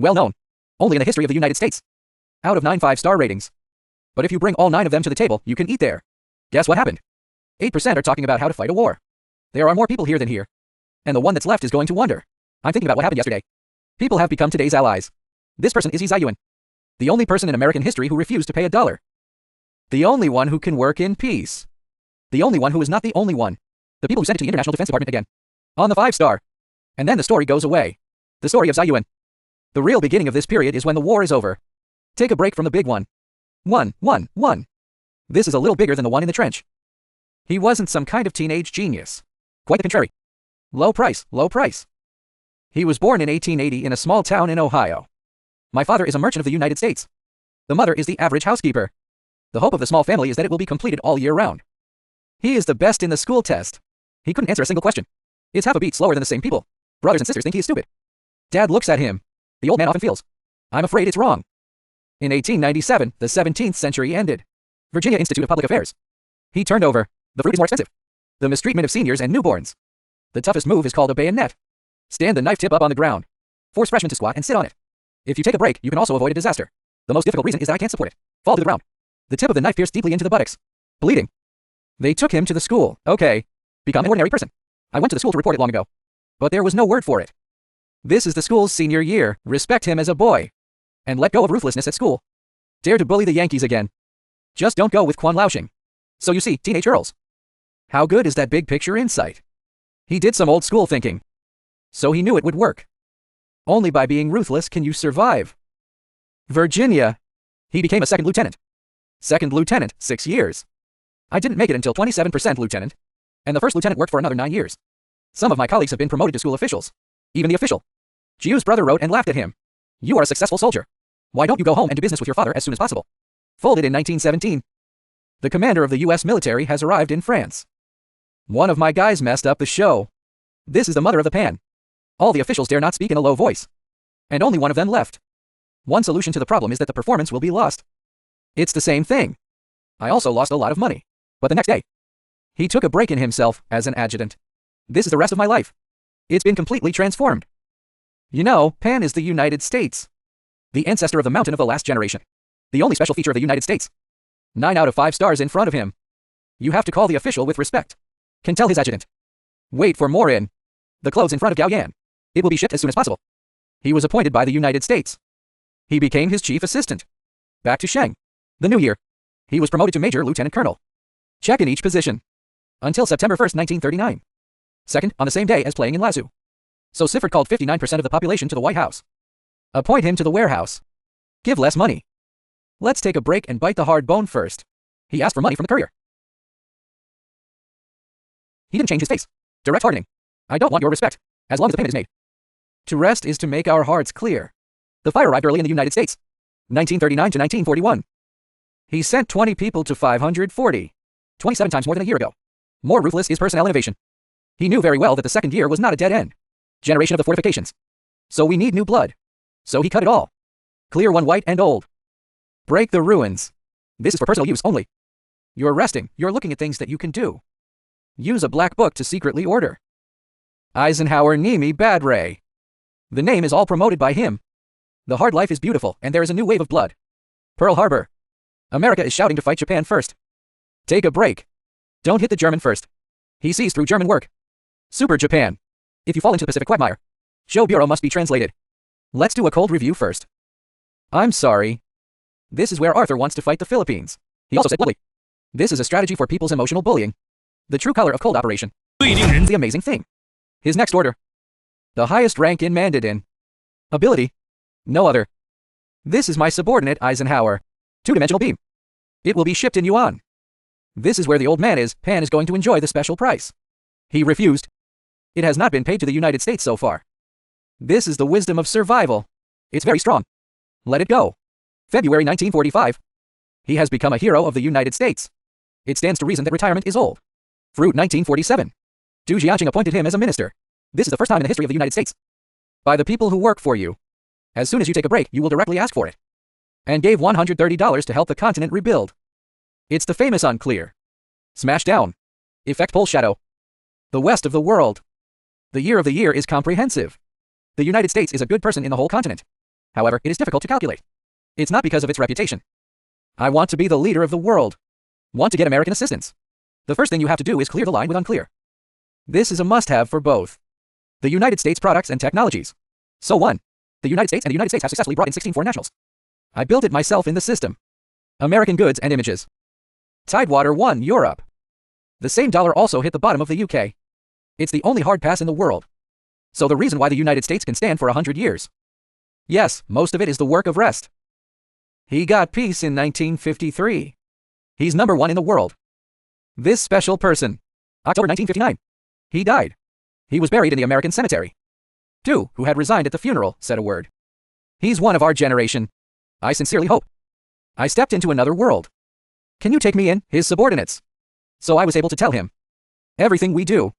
Well known. Only in the history of the United States. Out of 9 5-star ratings. But if you bring all 9 of them to the table, you can eat there. Guess what happened? 8% are talking about how to fight a war. There are more people here than here. And the one that's left is going to wonder. I'm thinking about what happened yesterday. People have become today's allies. This person is Eisenhower. The only person in American history who refused to pay $1. The only one who can work in peace. The only one who is not the only one. The people who sent it to the International Defense Department again. On the 5-star. And then the story goes away. The story of Eisenhower. The real beginning of this period is when the war is over. Take a break from the big one. One. This is a little bigger than the one in the trench. He wasn't some kind of teenage genius. Quite the contrary. Low price. He was born in 1880 in a small town in Ohio. My father is a merchant of the United States. The mother is the average housekeeper. The hope of the small family is that it will be completed all year round. He is the best in the school test. He couldn't answer a single question. It's half a beat slower than the same people. Brothers and sisters think he is stupid. Dad looks at him. The old man often feels, I'm afraid it's wrong. In 1897, the 17th century ended. Virginia Institute of Public Affairs. He turned over. The fruit is more expensive. The mistreatment of seniors and newborns. The toughest move is called a bayonet. Stand the knife tip up on the ground. Force freshmen to squat and sit on it. If you take a break, you can also avoid a disaster. The most difficult reason is that I can't support it. Fall to the ground. The tip of the knife pierced deeply into the buttocks. Bleeding. They took him to the school. Okay. Become an ordinary person. I went to the school to report it long ago. But there was no word for it. This is the school's senior year. Respect him as a boy. And let go of ruthlessness at school. Dare to bully the Yankees again. Just don't go with Quan Lausching. So you see, teenage girls. How good is that big picture insight? He did some old school thinking. So he knew it would work. Only by being ruthless can you survive. Virginia. He became a second lieutenant. Second lieutenant, 6 years. I didn't make it until 27% lieutenant. And the first lieutenant worked for another 9 years. Some of my colleagues have been promoted to school officials. Even the official. Jiu's brother wrote and laughed at him. You are a successful soldier. Why don't you go home and do business with your father as soon as possible? Folded in 1917. The commander of the US military has arrived in France. One of my guys messed up the show. This is the mother of the pan. All the officials dare not speak in a low voice. And only one of them left. One solution to the problem is that the performance will be lost. It's the same thing. I also lost a lot of money. But the next day, he took a break in himself as an adjutant. This is the rest of my life. It's been completely transformed. You know, Pan is the United States. The ancestor of the mountain of the last generation. The only special feature of the United States. 9 out of 5 stars in front of him. You have to call the official with respect. Can tell his adjutant. Wait for more in. The clothes in front of Gao Yan. It will be shipped as soon as possible. He was appointed by the United States. He became his chief assistant. Back to Sheng. The new year. He was promoted to Major Lieutenant Colonel. Check in each position. Until September 1st, 1939. Second, on the same day as playing in Lazoo. So Sifford called 59% of the population to the White House. Appoint him to the warehouse. Give less money. Let's take a break and bite the hard bone first. He asked for money from the courier. He didn't change his face. Direct hardening. I don't want your respect, as long as the payment is made. To rest is to make our hearts clear. The fire arrived early in the United States. 1939 to 1941. He sent 20 people to 540. 27 times more than a year ago. More ruthless is personnel innovation. He knew very well that the second year was not a dead end. Generation of the fortifications. So we need new blood. So he cut it all. Clear one white and old. Break the ruins. This is for personal use only. You're resting, you're looking at things that you can do. Use a black book to secretly order. Eisenhower Nimi Badray. The name is all promoted by him. The hard life is beautiful, and there is a new wave of blood. Pearl Harbor. America is shouting to fight Japan first. Take a break. Don't hit the German first. He sees through German work. Super Japan. If you fall into the Pacific quagmire, Show Bureau must be translated. Let's do a cold review first. I'm sorry. This is where Arthur wants to fight the Philippines. He also said bluntly. This is a strategy for people's emotional bullying. The true color of cold operation. The amazing thing. His next order. The highest rank in Mandarin. Ability. No other. This is my subordinate Eisenhower. 2-dimensional beam. It will be shipped in yuan. This is where the old man is. Pan is going to enjoy the special price. He refused. It has not been paid to the United States so far. This is the wisdom of survival. It's very strong. Let it go. February 1945. He has become a hero of the United States. It stands to reason that retirement is old. Fruit 1947. Du Jianqing appointed him as a minister. This is the first time in the history of the United States. By the people who work for you. As soon as you take a break, you will directly ask for it. And gave $130 to help the continent rebuild. It's the famous unclear. Smash down. Effect pole shadow. The west of the world. The year of the year is comprehensive. The United States is a good person in the whole continent. However, it is difficult to calculate. It's not because of its reputation. I want to be the leader of the world. Want to get American assistance. The first thing you have to do is clear the line with unclear. This is a must-have for both the United States products and technologies. So 1. The United States have successfully brought in 16 foreign nationals. I built it myself in the system. American goods and images. Tidewater 1 Europe. The same dollar also hit the bottom of the UK. It's the only hard pass in the world. So the reason why the United States can stand for 100 years. Yes, most of it is the work of rest. He got peace in 1953. He's number 1 in the world. This special person. October 1959. He died. He was buried in the American cemetery. 2, who had resigned at the funeral, said a word. He's one of our generation. I sincerely hope. I stepped into another world. Can you take me in, his subordinates? So I was able to tell him everything we do.